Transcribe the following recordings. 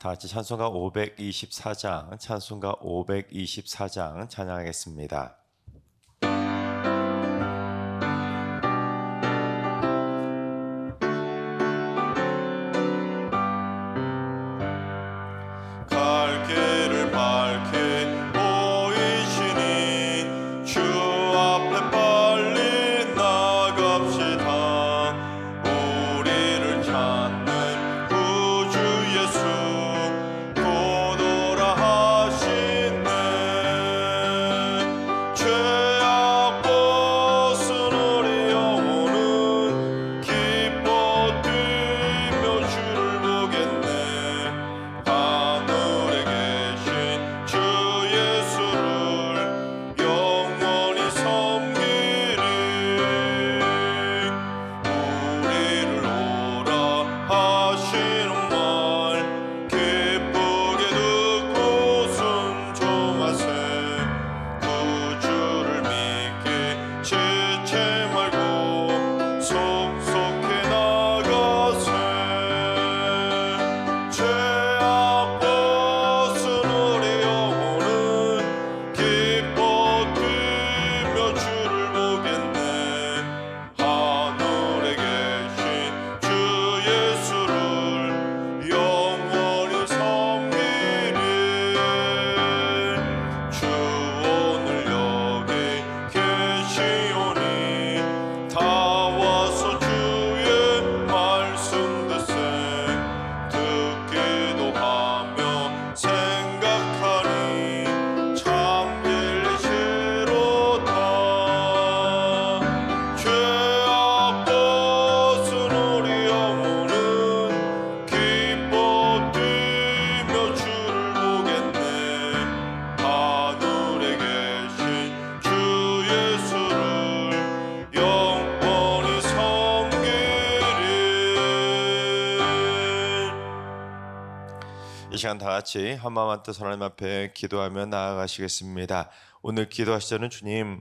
다 같이 찬송가 524장 찬양하겠습니다. 갈 길을 밝히 보이시니 주 앞에 빨리 나갑시다. 우리를 찾는 구주 예수 곧 오라 하시네. 죄악 벗은 우리 영혼은 기뻐 뛰며 주를 보겠네. 하늘에 계신 주 예수를 영원히 섬기리. 우리를 오라 하시는 말 기쁘게 듣고 순종하세. 구주를 믿기 지체 말고 속속해 나가세. 죄악 벗은 우리 영혼은 기뻐 뛰며 주를 보겠네. 하늘에 계신 주 예수를 영원히 섬기리. 주 오늘 여기 계시오니 다 와서 주의 말씀 듣세. 듣기도 하며 생각하니 참 진리시로다. 죄악 벗은 우리 영혼은 기뻐 뛰며 주를 보겠네. 하늘에 계신 주 예수를 영원히 섬기리. 이 시간 다 같이 한마음 뜻 하나님 앞에 기도하며 나아가시겠습니다. 오늘 기도하시자는 주님,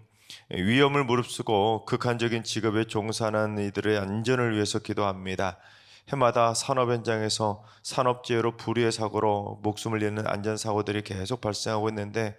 위험을 무릅쓰고 극한적인 직업에 종사하는 이들의 안전을 위해서 기도합니다. 해마다 산업 현장에서 산업재해로 불의의 사고로 목숨을 잃는 안전사고들이 계속 발생하고 있는데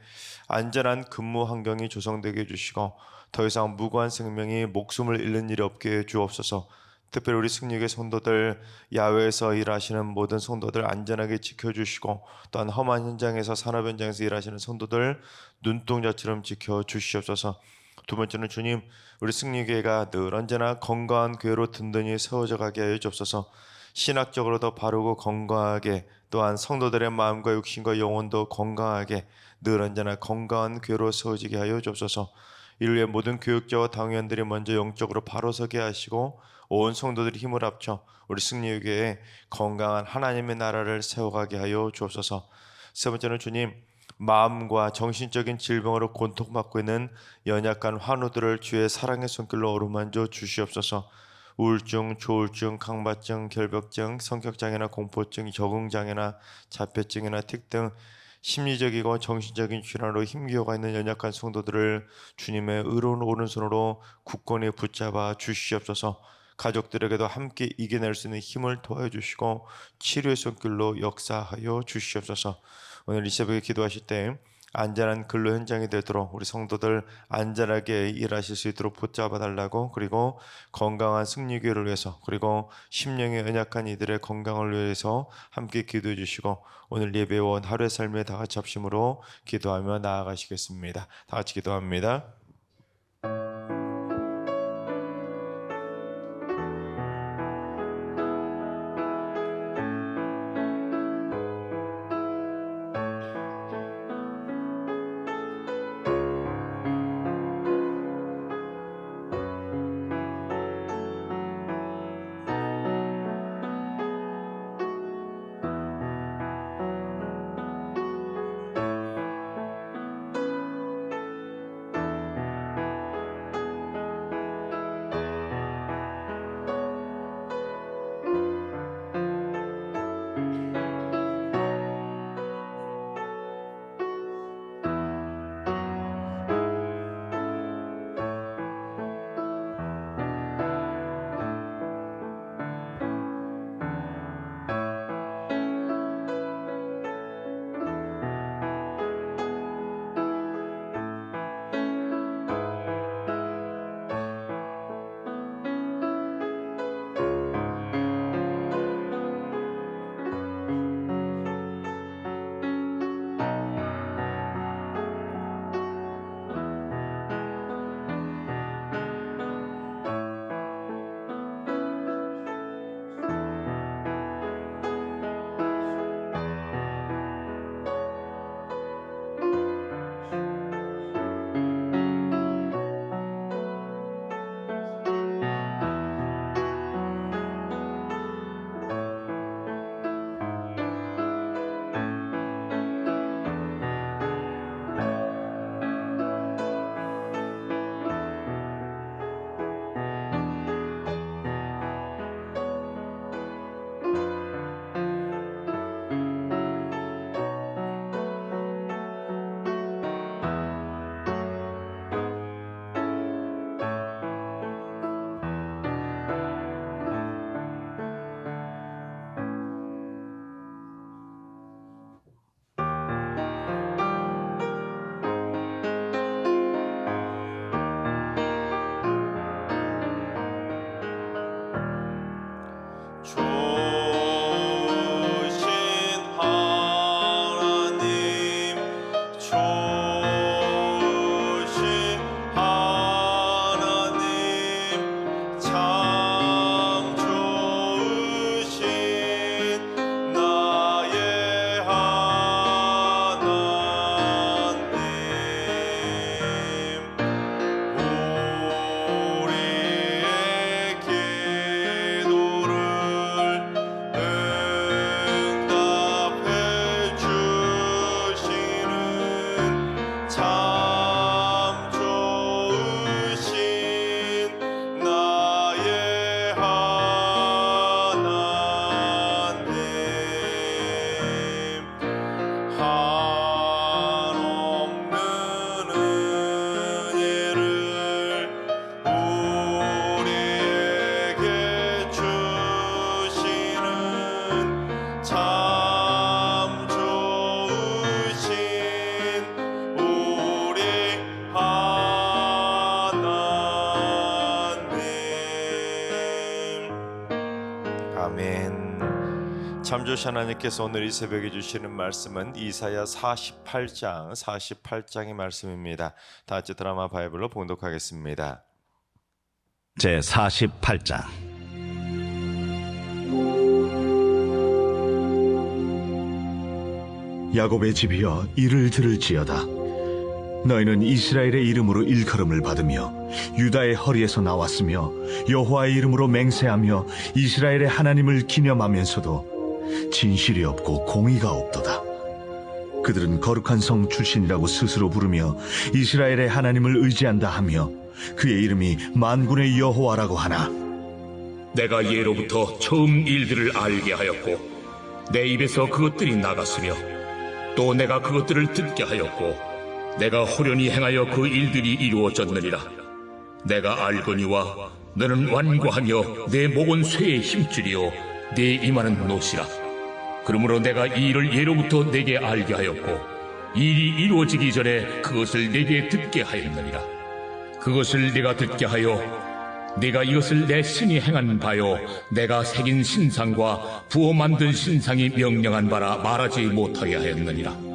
안전한 근무 환경이 조성되게 해주시고 더 이상 무고한 생명이 목숨을 잃는 일이 없게 해 주옵소서. 특별히 우리 승리교회 성도들, 야외에서 일하시는 모든 성도들 안전하게 지켜주시고 또한 험한 현장에서 산업 현장에서 일하시는 성도들 눈동자처럼 지켜주시옵소서. 두 번째는 주님, 우리 승리교회가 늘 언제나 건강한 교회로 든든히 세워져 가게 하여 주옵소서. 신학적으로도 바르고 건강하게, 또한 성도들의 마음과 육신과 영혼도 건강하게 늘 언제나 건강한 교회로 세워지게 하여 주옵소서. 이를 위해 모든 교육자와 당회원들이 먼저 영적으로 바로 서게 하시고 온 성도들이 힘을 합쳐 우리 승리교회에 건강한 하나님의 나라를 세워가게 하여 주옵소서. 세 번째는 주님, 마음과 정신적인 질병으로 고통받고 있는 연약한 환우들을 주의 사랑의 손길로 어루만져 주시옵소서. 우울증, 조울증, 강박증, 결벽증, 성격장애나 공포증, 적응장애나 자폐증이나 틱 등 심리적이고 정신적인 질환으로 힘겨워가 있는 연약한 성도들을 주님의 의로운 오른손으로 굳건히 붙잡아 주시옵소서. 가족들에게도 함께 이겨낼 수 있는 힘을 도와주시고 치료의 손길로 역사하여 주시옵소서. 오늘 이 새벽에 기도하실 때 안전한 근로 현장이 되도록 우리 성도들 안전하게 일하실 수 있도록 붙잡아 달라고, 그리고 건강한 승리교회를 위해서, 그리고 심령의 연약한 이들의 건강을 위해서 함께 기도해 주시고 오늘 예배원 하루의 삶의 다 같이 합심으로 기도하며 나아가시겠습니다. 다 같이 기도합니다. 아멘. 참조시 하나님께서 오늘 이 새벽에 주시는 말씀은 이사야 48장의 말씀입니다. 다 같이 드라마 바이블로 봉독하겠습니다. 제 48장. 야곱의 집이여 이를 들을지어다. 너희는 이스라엘의 이름으로 일컬음을 받으며 유다의 허리에서 나왔으며 여호와의 이름으로 맹세하며 이스라엘의 하나님을 기념하면서도 진실이 없고 공의가 없도다. 그들은 거룩한 성 출신이라고 스스로 부르며 이스라엘의 하나님을 의지한다 하며 그의 이름이 만군의 여호와라고 하나, 내가 예로부터 처음 일들을 알게 하였고 내 입에서 그것들이 나갔으며 또 내가 그것들을 듣게 하였고 내가 호련히 행하여 그 일들이 이루어졌느니라. 내가 알거니와 너는 완고하며 내 목은 쇠의 힘줄이요 내 이마는 노시라. 그러므로 내가 이 일을 예로부터 내게 알게 하였고 일이 이루어지기 전에 그것을 내게 듣게 하였느니라. 그것을 내가 듣게 하여 내가 이것을 내 신이 행한 바요 내가 새긴 신상과 부어 만든 신상이 명령한 바라 말하지 못하게 하였느니라.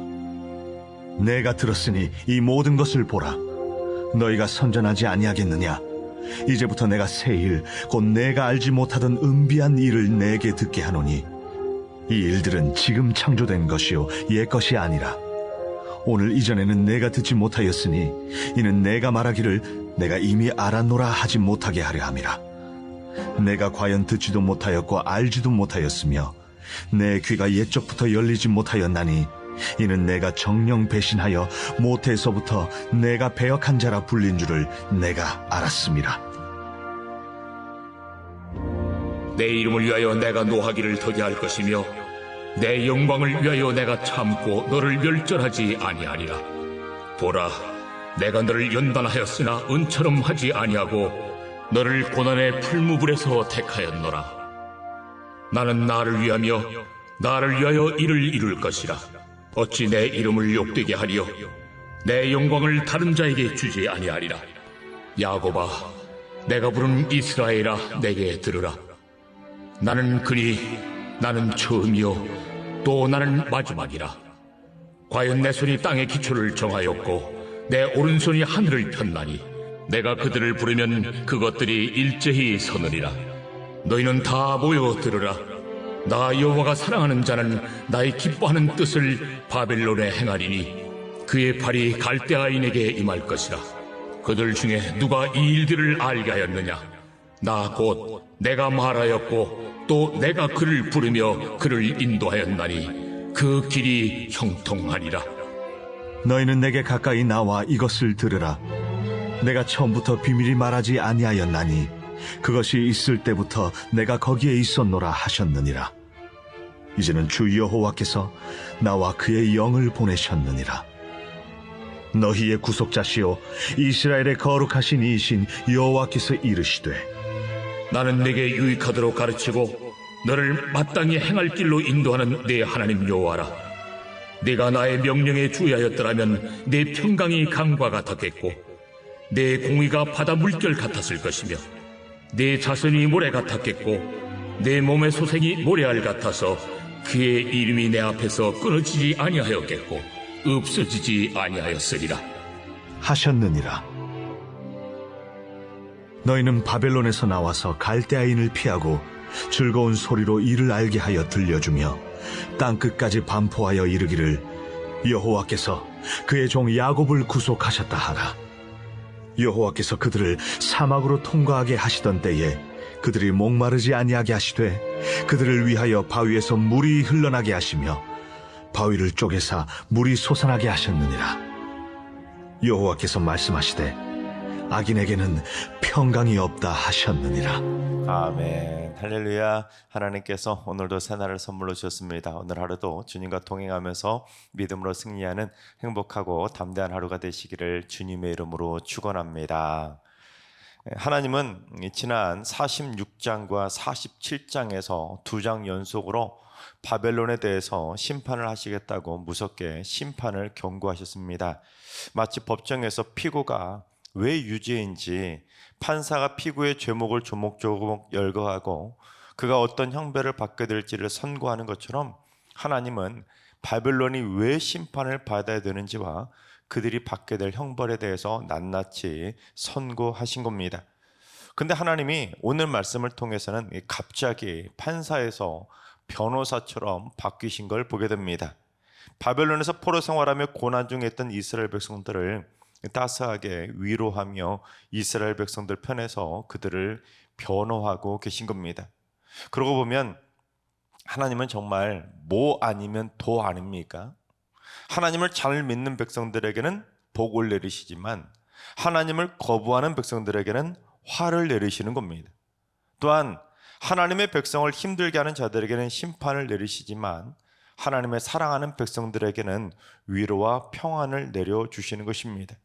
내가 들었으니 이 모든 것을 보라. 너희가 선전하지 아니하겠느냐? 이제부터 내가 새 일, 곧 내가 알지 못하던 은비한 일을 내게 듣게 하노니 이 일들은 지금 창조된 것이요 옛 것이 아니라 오늘 이전에는 내가 듣지 못하였으니 이는 내가 말하기를 내가 이미 알았노라 하지 못하게 하려 함이라. 내가 과연 듣지도 못하였고 알지도 못하였으며 내 귀가 옛적부터 열리지 못하였나니 이는 내가 정령 배신하여 모태에서부터 내가 배역한 자라 불린 줄을 내가 알았음이라. 내 이름을 위하여 내가 노하기를 더디 할 것이며 내 영광을 위하여 내가 참고 너를 멸절하지 아니하리라. 보라, 내가 너를 연단하였으나 은처럼 하지 아니하고 너를 고난의 풀무불에서 택하였노라. 나는 나를 위하며 나를 위하여 이를 이룰 것이라. 어찌 내 이름을 욕되게 하리요 내 영광을 다른 자에게 주지 아니하리라. 야곱아, 내가 부른 이스라엘아, 내게 들으라. 나는 그니 나는 처음이요 또 나는 마지막이라. 과연 내 손이 땅의 기초를 정하였고 내 오른손이 하늘을 폈나니 내가 그들을 부르면 그것들이 일제히 서느니라. 너희는 다 모여 들으라. 나 여호와가 사랑하는 자는 나의 기뻐하는 뜻을 바벨론에 행하리니 그의 팔이 갈대아인에게 임할 것이라. 그들 중에 누가 이 일들을 알게 하였느냐? 나 곧 내가 말하였고 또 내가 그를 부르며 그를 인도하였나니 그 길이 형통하리라. 너희는 내게 가까이 나와 이것을 들으라. 내가 처음부터 비밀히 말하지 아니하였나니 그것이 있을 때부터 내가 거기에 있었노라 하셨느니라. 이제는 주 여호와께서 나와 그의 영을 보내셨느니라. 너희의 구속자시요 이스라엘의 거룩하신 이이신 여호와께서 이르시되, 나는 내게 유익하도록 가르치고 너를 마땅히 행할 길로 인도하는 내 하나님 여호와라. 네가 나의 명령에 주의하였더라면 내 평강이 강과 같았겠고 내 공의가 바다 물결 같았을 것이며 내 자손이 모래 같았겠고 내 몸의 소생이 모래알 같아서 그의 이름이 내 앞에서 끊어지지 아니하였겠고 없어지지 아니하였으리라 하셨느니라. 너희는 바벨론에서 나와서 갈대아인을 피하고 즐거운 소리로 이를 알게 하여 들려주며 땅끝까지 반포하여 이르기를 여호와께서 그의 종 야곱을 구속하셨다 하라. 여호와께서 그들을 사막으로 통과하게 하시던 때에 그들이 목마르지 아니하게 하시되 그들을 위하여 바위에서 물이 흘러나게 하시며 바위를 쪼개사 물이 솟아나게 하셨느니라. 여호와께서 말씀하시되 악인에게는 평강이 없다 하셨느니라. 아멘. 할렐루야. 하나님께서 오늘도 새날을 선물로 주셨습니다. 오늘 하루도 주님과 동행하면서 믿음으로 승리하는 행복하고 담대한 하루가 되시기를 주님의 이름으로 축원합니다. 하나님은 지난 46장과 47장에서 2장 연속으로 바벨론에 대해서 심판을 하시겠다고 무섭게 심판을 경고하셨습니다. 마치 법정에서 피고가 왜 유죄인지 판사가 피고의 죄목을 조목조목 열거하고 그가 어떤 형벌을 받게 될지를 선고하는 것처럼 하나님은 바벨론이 왜 심판을 받아야 되는지와 그들이 받게 될 형벌에 대해서 낱낱이 선고하신 겁니다. 근데 하나님이 오늘 말씀을 통해서는 갑자기 판사에서 변호사처럼 바뀌신 걸 보게 됩니다. 바벨론에서 포로 생활하며 고난 중에 있던 이스라엘 백성들을 따스하게 위로하며 이스라엘 백성들 편에서 그들을 변호하고 계신 겁니다. 그러고 보면 하나님은 정말 뭐 아니면 도 아닙니까? 하나님을 잘 믿는 백성들에게는 복을 내리시지만 하나님을 거부하는 백성들에게는 화를 내리시는 겁니다. 또한 하나님의 백성을 힘들게 하는 자들에게는 심판을 내리시지만 하나님의 사랑하는 백성들에게는 위로와 평안을 내려주시는 것입니다.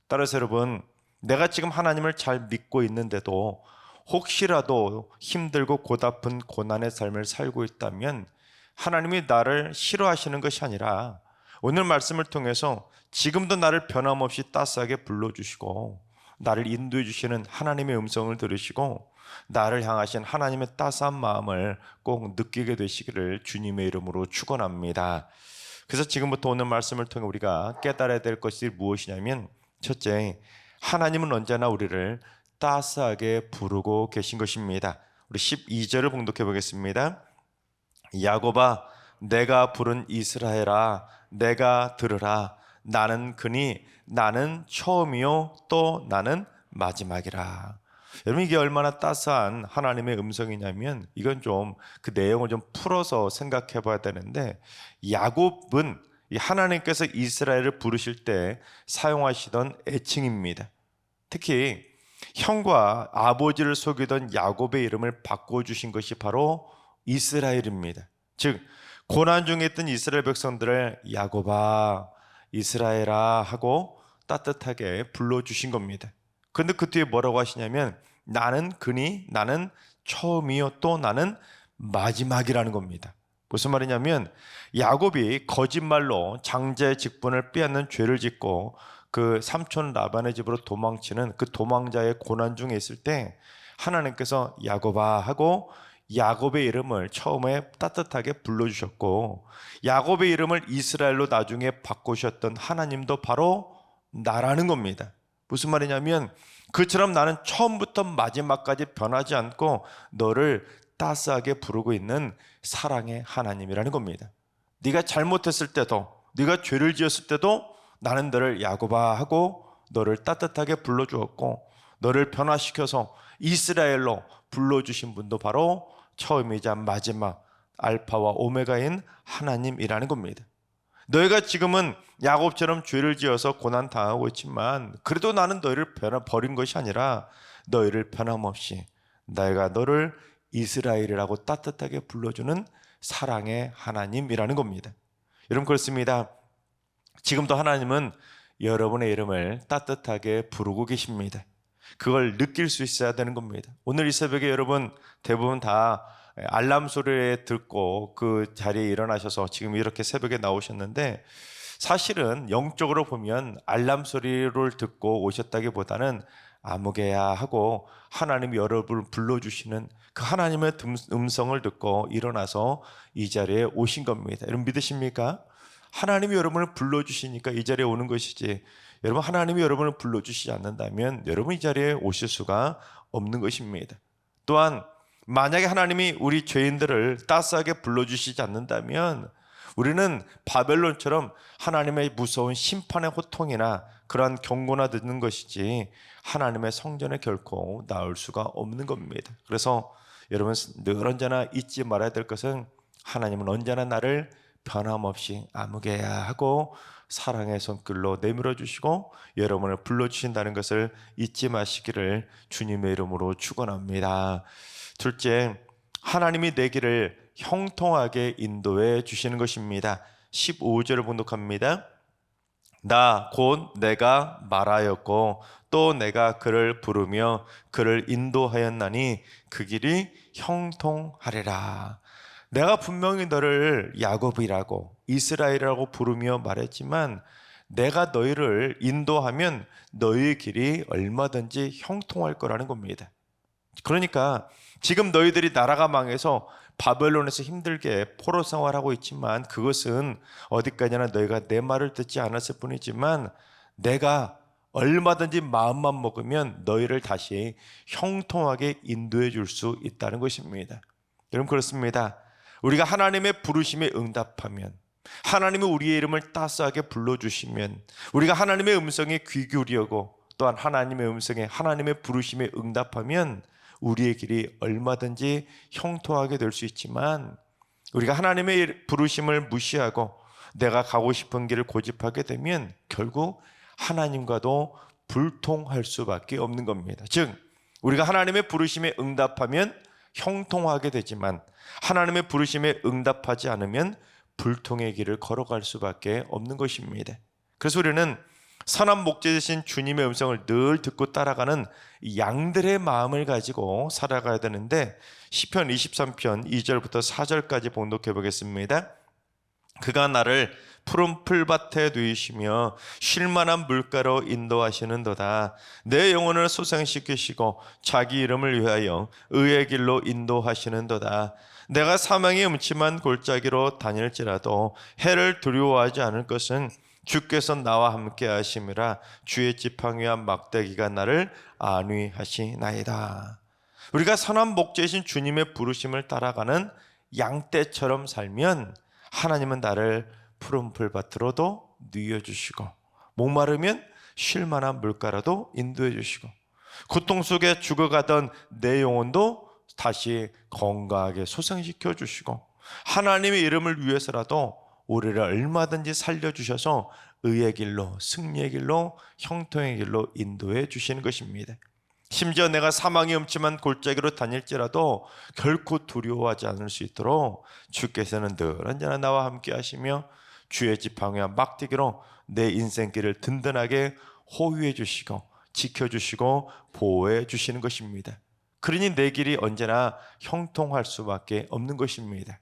따라서 여러분, 내가 지금 하나님을 잘 믿고 있는데도 혹시라도 힘들고 고달픈 고난의 삶을 살고 있다면 하나님이 나를 싫어하시는 것이 아니라 오늘 말씀을 통해서 지금도 나를 변함없이 따스하게 불러주시고 나를 인도해 주시는 하나님의 음성을 들으시고 나를 향하신 하나님의 따스한 마음을 꼭 느끼게 되시기를 주님의 이름으로 축원합니다. 그래서 지금부터 오늘 말씀을 통해 우리가 깨달아야 될 것이 무엇이냐면, 첫째, 하나님은 언제나 우리를 따스하게 부르고 계신 것입니다. 우리 12절을 봉독해 보겠습니다. 야곱아, 내가 부른 이스라엘아, 내가 들으라. 나는 그니 나는 처음이요 또 나는 마지막이라. 여러분, 이게 얼마나 따스한 하나님의 음성이냐면, 이건 좀 그 내용을 좀 풀어서 생각해 봐야 되는데, 야곱은 이 하나님께서 이스라엘을 부르실 때 사용하시던 애칭입니다. 특히 형과 아버지를 속이던 야곱의 이름을 바꿔주신 것이 바로 이스라엘입니다. 즉 고난 중에 있던 이스라엘 백성들을 야곱아, 이스라엘아 하고 따뜻하게 불러주신 겁니다. 그런데 그 뒤에 뭐라고 하시냐면, 나는 그니 나는 처음이요 또 나는 마지막이라는 겁니다. 무슨 말이냐면, 야곱이 거짓말로 장자의 직분을 빼앗는 죄를 짓고 그 삼촌 라반의 집으로 도망치는 그 도망자의 고난 중에 있을 때 하나님께서 야곱아 하고 야곱의 이름을 처음에 따뜻하게 불러주셨고, 야곱의 이름을 이스라엘로 나중에 바꾸셨던 하나님도 바로 나라는 겁니다. 무슨 말이냐면, 그처럼 나는 처음부터 마지막까지 변하지 않고 너를 따스하게 부르고 있는 사랑의 하나님이라는 겁니다. 네가 잘못했을 때도, 네가 죄를 지었을 때도 나는 너를 야곱아 하고 너를 따뜻하게 불러주었고, 너를 변화시켜서 이스라엘로 불러주신 분도 바로 처음이자 마지막 알파와 오메가인 하나님이라는 겁니다. 너희가 지금은 야곱처럼 죄를 지어서 고난당하고 있지만 그래도 나는 너희를 버린 것이 아니라 너희를 변함없이 내가 너를 이스라엘이라고 따뜻하게 불러주는 사랑의 하나님이라는 겁니다. 여러분, 그렇습니다. 지금도 하나님은 여러분의 이름을 따뜻하게 부르고 계십니다. 그걸 느낄 수 있어야 되는 겁니다. 오늘 이 새벽에 여러분 대부분 다 알람 소리를 듣고 그 자리에 일어나셔서 지금 이렇게 새벽에 나오셨는데, 사실은 영적으로 보면 알람 소리를 듣고 오셨다기보다는 아무개야 하고 하나님이 여러분을 불러주시는 그 하나님의 음성을 듣고 일어나서 이 자리에 오신 겁니다. 여러분 믿으십니까? 하나님이 여러분을 불러주시니까 이 자리에 오는 것이지, 여러분 하나님이 여러분을 불러주시지 않는다면 여러분 이 자리에 오실 수가 없는 것입니다. 또한 만약에 하나님이 우리 죄인들을 따스하게 불러주시지 않는다면 우리는 바벨론처럼 하나님의 무서운 심판의 호통이나 그러한 경고나 듣는 것이지 하나님의 성전에 결코 나올 수가 없는 겁니다. 그래서 여러분 늘 언제나 잊지 말아야 될 것은, 하나님은 언제나 나를 변함없이 아무개야 하고 사랑의 손길로 내밀어 주시고 여러분을 불러주신다는 것을 잊지 마시기를 주님의 이름으로 축원합니다. 둘째, 하나님이 내 길을 형통하게 인도해 주시는 것입니다. 15절을 봉독합니다. 나 곧 내가 말하였고 또 내가 그를 부르며 그를 인도하였나니 그 길이 형통하리라. 내가 분명히 너를 야곱이라고 이스라엘이라고 부르며 말했지만 내가 너희를 인도하면 너희의 길이 얼마든지 형통할 거라는 겁니다. 그러니까 지금 너희들이 나라가 망해서 바벨론에서 힘들게 포로 생활하고 있지만 그것은 어디까지나 너희가 내 말을 듣지 않았을 뿐이지만 내가 얼마든지 마음만 먹으면 너희를 다시 형통하게 인도해 줄 수 있다는 것입니다. 여러분, 그렇습니다. 우리가 하나님의 부르심에 응답하면, 하나님이 우리의 이름을 따스하게 불러주시면, 우리가 하나님의 음성에 귀 기울이고 또한 하나님의 음성에, 하나님의 부르심에 응답하면 우리의 길이 얼마든지 형통하게 될 수 있지만, 우리가 하나님의 부르심을 무시하고 내가 가고 싶은 길을 고집하게 되면 결국 하나님과도 불통할 수밖에 없는 겁니다. 즉, 우리가 하나님의 부르심에 응답하면 형통하게 되지만 하나님의 부르심에 응답하지 않으면 불통의 길을 걸어갈 수밖에 없는 것입니다. 그래서 우리는 선한 목자 되신 주님의 음성을 늘 듣고 따라가는 양들의 마음을 가지고 살아가야 되는데, 시편 23편 2절부터 4절까지 봉독해 보겠습니다. 그가 나를 푸른 풀밭에 누이시며 쉴만한 물가로 인도하시는도다. 내 영혼을 소생시키시고 자기 이름을 위하여 의의 길로 인도하시는도다. 내가 사망의 음침한 골짜기로 다닐지라도 해를 두려워하지 않을 것은 주께서 나와 함께 하심이라. 주의 지팡이와 막대기가 나를 안위하시나이다. 우리가 선한 목자이신 주님의 부르심을 따라가는 양떼처럼 살면 하나님은 나를 푸른 풀밭으로도 누여주시고, 목마르면 쉴만한 물가라도 인도해주시고, 고통 속에 죽어가던 내 영혼도 다시 건강하게 소생시켜 주시고, 하나님의 이름을 위해서라도 우리를 얼마든지 살려주셔서 의의 길로, 승리의 길로, 형통의 길로 인도해 주시는 것입니다. 심지어 내가 사망의 음침한 골짜기로 다닐지라도 결코 두려워하지 않을 수 있도록 주께서는 늘 언제나 나와 함께 하시며 주의 지팡이와 막대기로 내 인생길을 든든하게 호위해 주시고 지켜주시고 보호해 주시는 것입니다. 그러니 내 길이 언제나 형통할 수밖에 없는 것입니다.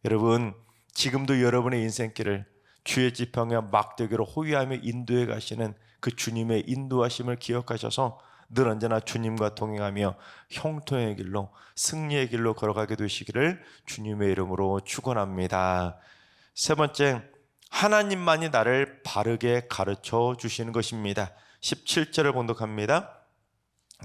여러분, 지금도 여러분의 인생길을 주의 지팡이와 막대기로 호위하며 인도해 가시는 그 주님의 인도하심을 기억하셔서 늘 언제나 주님과 동행하며 형통의 길로, 승리의 길로 걸어가게 되시기를 주님의 이름으로 축원합니다. 세 번째, 하나님만이 나를 바르게 가르쳐 주시는 것입니다. 17절을 봉독합니다.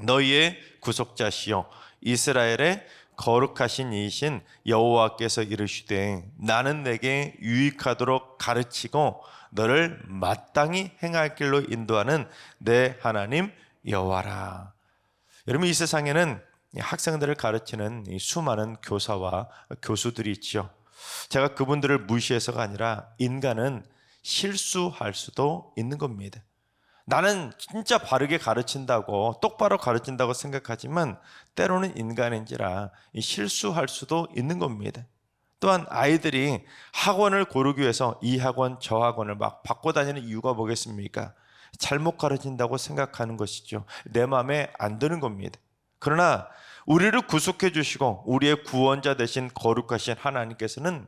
너희의 구속자시여 이스라엘의 거룩하신 이이신 여호와께서 이르시되 나는 내게 유익하도록 가르치고 너를 마땅히 행할 길로 인도하는 내 하나님 여호와라. 여러분, 이 세상에는 학생들을 가르치는 수많은 교사와 교수들이 있지요. 제가 그분들을 무시해서가 아니라 인간은 실수할 수도 있는 겁니다. 나는 진짜 바르게 가르친다고, 똑바로 가르친다고 생각하지만 때로는 인간인지라 실수할 수도 있는 겁니다. 또한 아이들이 학원을 고르기 위해서 이 학원 저 학원을 막 바꿔 다니는 이유가 뭐겠습니까? 잘못 가르친다고 생각하는 것이죠. 내 마음에 안 드는 겁니다. 그러나 우리를 구속해 주시고 우리의 구원자 되신 거룩하신 하나님께서는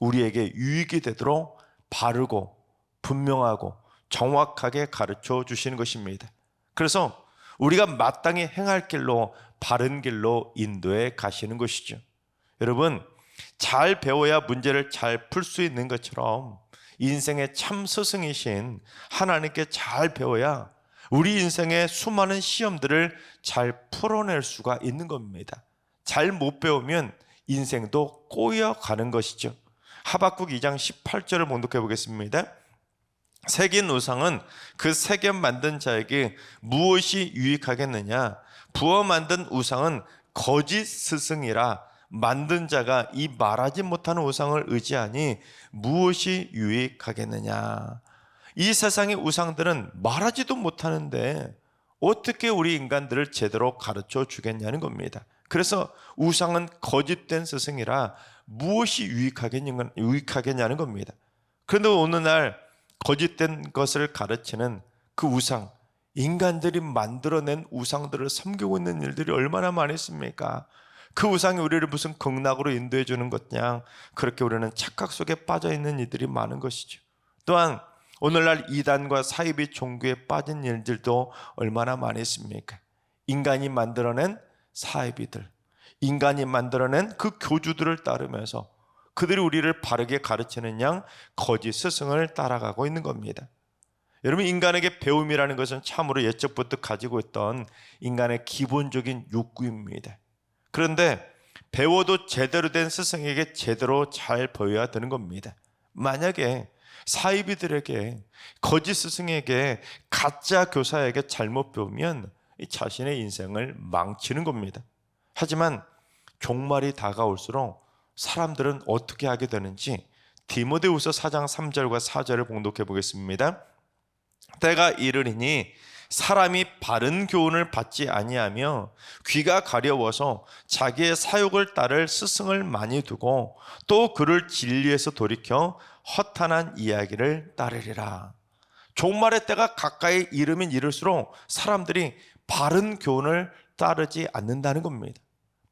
우리에게 유익이 되도록 바르고 분명하고 정확하게 가르쳐 주시는 것입니다. 그래서 우리가 마땅히 행할 길로, 바른 길로 인도해 가시는 것이죠. 여러분, 잘 배워야 문제를 잘 풀 수 있는 것처럼 인생의 참 스승이신 하나님께 잘 배워야 우리 인생의 수많은 시험들을 잘 풀어낼 수가 있는 겁니다. 잘 못 배우면 인생도 꼬여가는 것이죠. 하박국 2장 18절을 봉독해 보겠습니다. 새긴 우상은 그 새겨 만든 자에게 무엇이 유익하겠느냐? 부어 만든 우상은 거짓 스승이라 만든 자가 이 말하지 못하는 우상을 의지하니 무엇이 유익하겠느냐? 이 세상의 우상들은 말하지도 못하는데 어떻게 우리 인간들을 제대로 가르쳐 주겠냐는 겁니다. 그래서 우상은 거짓된 스승이라 무엇이 유익하겠냐는 겁니다. 그런데 어느 날 거짓된 것을 가르치는 그 우상, 인간들이 만들어낸 우상들을 섬기고 있는 일들이 얼마나 많이 있습니까? 그 우상이 우리를 무슨 극락으로 인도해 주는 것냥 그렇게 우리는 착각 속에 빠져 있는 이들이 많은 것이죠. 또한 오늘날 이단과 사이비 종교에 빠진 일들도 얼마나 많이 있습니까? 인간이 만들어낸 사이비들, 인간이 만들어낸 그 교주들을 따르면서 그들이 우리를 바르게 가르치는 양 거짓 스승을 따라가고 있는 겁니다. 여러분, 인간에게 배움이라는 것은 참으로 옛적부터 가지고 있던 인간의 기본적인 욕구입니다. 그런데 배워도 제대로 된 스승에게 제대로 잘 보여야 되는 겁니다. 만약에 사이비들에게, 거짓 스승에게, 가짜 교사에게 잘못 배우면 자신의 인생을 망치는 겁니다. 하지만 종말이 다가올수록 사람들은 어떻게 하게 되는지 디모데후서 4장 3절과 4절을 봉독해 보겠습니다. 때가 이르리니 사람이 바른 교훈을 받지 아니하며 귀가 가려워서 자기의 사욕을 따를 스승을 많이 두고 또 그를 진리에서 돌이켜 허탄한 이야기를 따르리라. 종말의 때가 가까이 이르면 이를수록 사람들이 바른 교훈을 따르지 않는다는 겁니다.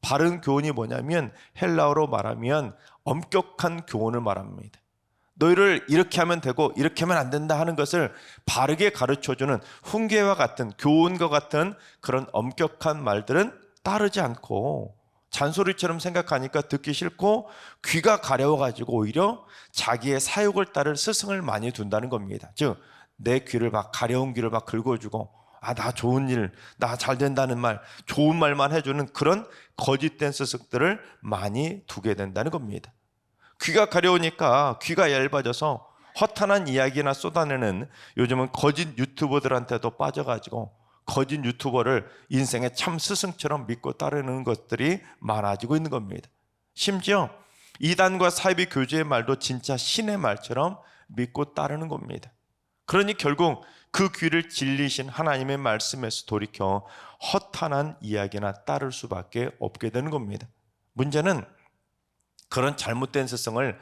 바른 교훈이 뭐냐면 헬라어로 말하면 엄격한 교훈을 말합니다. 너희를 이렇게 하면 되고 이렇게 하면 안 된다 하는 것을 바르게 가르쳐주는 훈계와 같은, 교훈과 같은 그런 엄격한 말들은 따르지 않고 잔소리처럼 생각하니까 듣기 싫고 귀가 가려워가지고 오히려 자기의 사욕을 따를 스승을 많이 둔다는 겁니다. 즉 내 귀를 막, 가려운 귀를 막 긁어주고 나 좋은 일, 나 잘 된다는 말, 좋은 말만 해주는 그런 거짓된 스승들을 많이 두게 된다는 겁니다. 귀가 가려우니까 귀가 얇아져서 허탄한 이야기나 쏟아내는, 요즘은 거짓 유튜버들한테도 빠져가지고 거짓 유튜버를 인생의 참 스승처럼 믿고 따르는 것들이 많아지고 있는 겁니다. 심지어 이단과 사이비 교주의 말도 진짜 신의 말처럼 믿고 따르는 겁니다. 그러니 결국 그 귀를 진리신 하나님의 말씀에서 돌이켜 허탄한 이야기나 따를 수밖에 없게 되는 겁니다. 문제는 그런 잘못된 스승을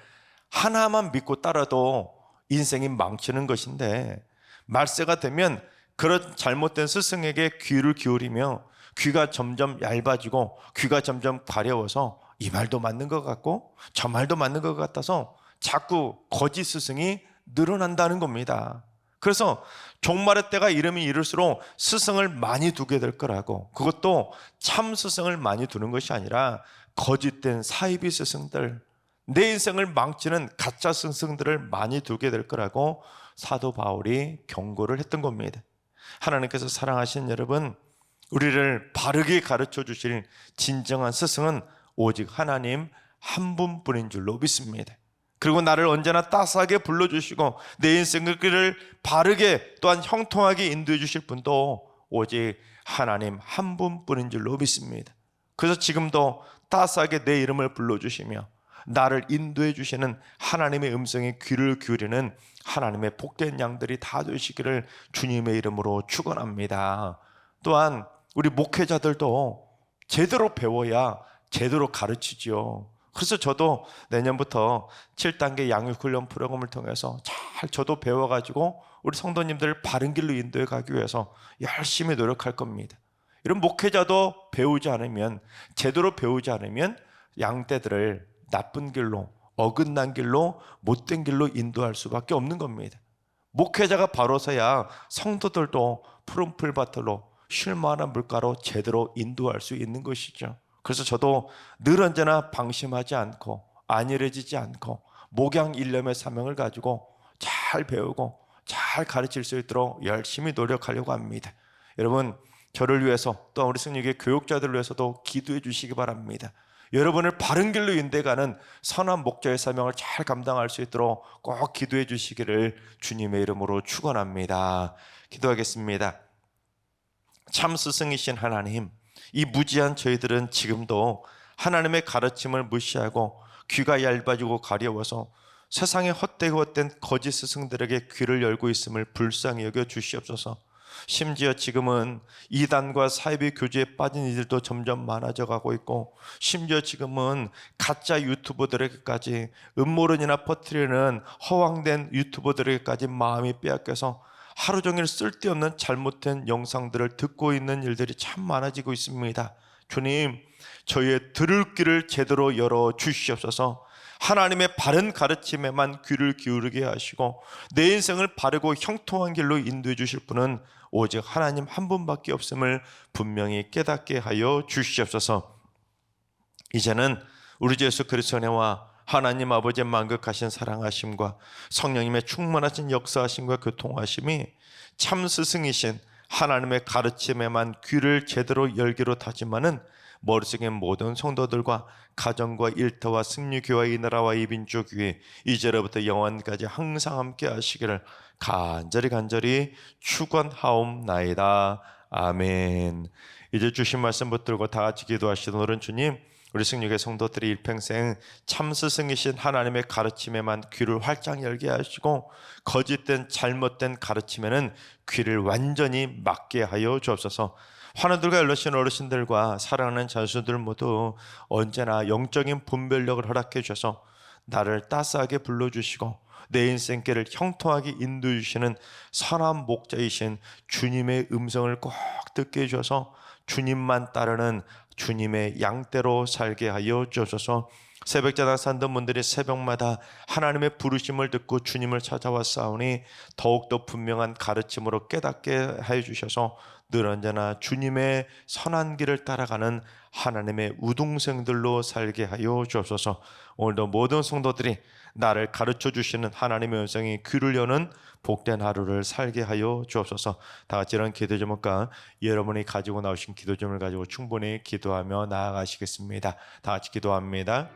하나만 믿고 따라도 인생이 망치는 것인데, 말세가 되면 그런 잘못된 스승에게 귀를 기울이며 귀가 점점 얇아지고 귀가 점점 가려워서 이 말도 맞는 것 같고 저 말도 맞는 것 같아서 자꾸 거짓 스승이 늘어난다는 겁니다. 그래서 종말의 때가 이르면 이를수록 스승을 많이 두게 될 거라고, 그것도 참 스승을 많이 두는 것이 아니라 거짓된 사이비 스승들, 내 인생을 망치는 가짜 스승들을 많이 두게 될 거라고 사도 바울이 경고를 했던 겁니다. 하나님께서 사랑하신 여러분, 우리를 바르게 가르쳐 주실 진정한 스승은 오직 하나님 한 분뿐인 줄로 믿습니다. 그리고 나를 언제나 따스하게 불러주시고 내 인생을 바르게 또한 형통하게 인도해 주실 분도 오직 하나님 한 분뿐인 줄로 믿습니다. 그래서 지금도 따스하게 내 이름을 불러주시며 나를 인도해 주시는 하나님의 음성에 귀를 기울이는 하나님의 복된 양들이 다 되시기를 주님의 이름으로 축원합니다. 또한 우리 목회자들도 제대로 배워야 제대로 가르치지요. 그래서 저도 내년부터 7단계 양육훈련 프로그램을 통해서 잘 저도 배워가지고 우리 성도님들을 바른 길로 인도해 가기 위해서 열심히 노력할 겁니다. 이런 목회자도 배우지 않으면, 제대로 배우지 않으면 양떼들을 나쁜 길로, 어긋난 길로, 못된 길로 인도할 수밖에 없는 겁니다. 목회자가 바로 서야 성도들도 푸른 풀밭으로 쉴 만한 물가로 제대로 인도할 수 있는 것이죠. 그래서 저도 늘 언제나 방심하지 않고 안일해지지 않고 목양일념의 사명을 가지고 잘 배우고 잘 가르칠 수 있도록 열심히 노력하려고 합니다. 여러분, 저를 위해서 또 우리 승리교회 교육자들을 위해서도 기도해 주시기 바랍니다. 여러분을 바른 길로 인도해가는 선한 목자의 사명을 잘 감당할 수 있도록 꼭 기도해 주시기를 주님의 이름으로 축원합니다. 기도하겠습니다. 참 스승이신 하나님, 이 무지한 저희들은 지금도 하나님의 가르침을 무시하고 귀가 얇아지고 가려워서 세상에 헛되고 거짓 스승들에게 귀를 열고 있음을 불쌍히 여겨 주시옵소서. 심지어 지금은 이단과 사이비 교주에 빠진 이들도 점점 많아져 가고 있고, 심지어 지금은 가짜 유튜버들에게까지, 음모론이나 퍼뜨리는 허황된 유튜버들에게까지 마음이 빼앗겨서 하루 종일 쓸데없는 잘못된 영상들을 듣고 있는 일들이 참 많아지고 있습니다. 주님, 저희의 들을 귀를 제대로 열어 주시옵소서. 하나님의 바른 가르침에만 귀를 기울이게 하시고 내 인생을 바르고 형통한 길로 인도해 주실 분은 오직 하나님 한 분밖에 없음을 분명히 깨닫게 하여 주시옵소서. 이제는 우리 주 예수 그리스도의 은혜와 하나님 아버지의 만극하신 사랑하심과 성령님의 충만하신 역사하심과 교통하심이 참 스승이신 하나님의 가르침에만 귀를 제대로 열기로 다짐하는 머릿속의 모든 성도들과 가정과 일터와 승리교와 이 나라와 이 민족이 이제로부터 영원까지 항상 함께 하시기를 간절히 축원하옵나이다. 아멘. 이제 주신 말씀 붙들고 다 같이 기도하시던 어른 주님, 우리 승리교회 성도들이 일평생 참 스승이신 하나님의 가르침에만 귀를 활짝 열게 하시고 거짓된 잘못된 가르침에는 귀를 완전히 막게 하여 주옵소서. 환우들과 연로신 어르신들과 사랑하는 자수들 모두 언제나 영적인 분별력을 허락해 주셔서 나를 따스하게 불러주시고 내 인생길을 형통하게 인도해 주시는 선한 목자이신 주님의 음성을 꼭 듣게 해주셔서 주님만 따르는 주님의 양떼로 살게 하여 주옵소서. 새벽자당 산던 분들이 새벽마다 하나님의 부르심을 듣고 주님을 찾아와 싸우니 더욱더 분명한 가르침으로 깨닫게 하여 주셔서 늘 언제나 주님의 선한 길을 따라가는 하나님의 우등생들로 살게 하여 주옵소서. 오늘도 모든 성도들이 나를 가르쳐 주시는 하나님의 음성이 귀를 여는 복된 하루를 살게 하여 주옵소서. 다 같이 이런 기도 제목과 여러분이 가지고 나오신 기도 제목을 가지고 충분히 기도하며 나아가시겠습니다. 다 같이 기도합니다.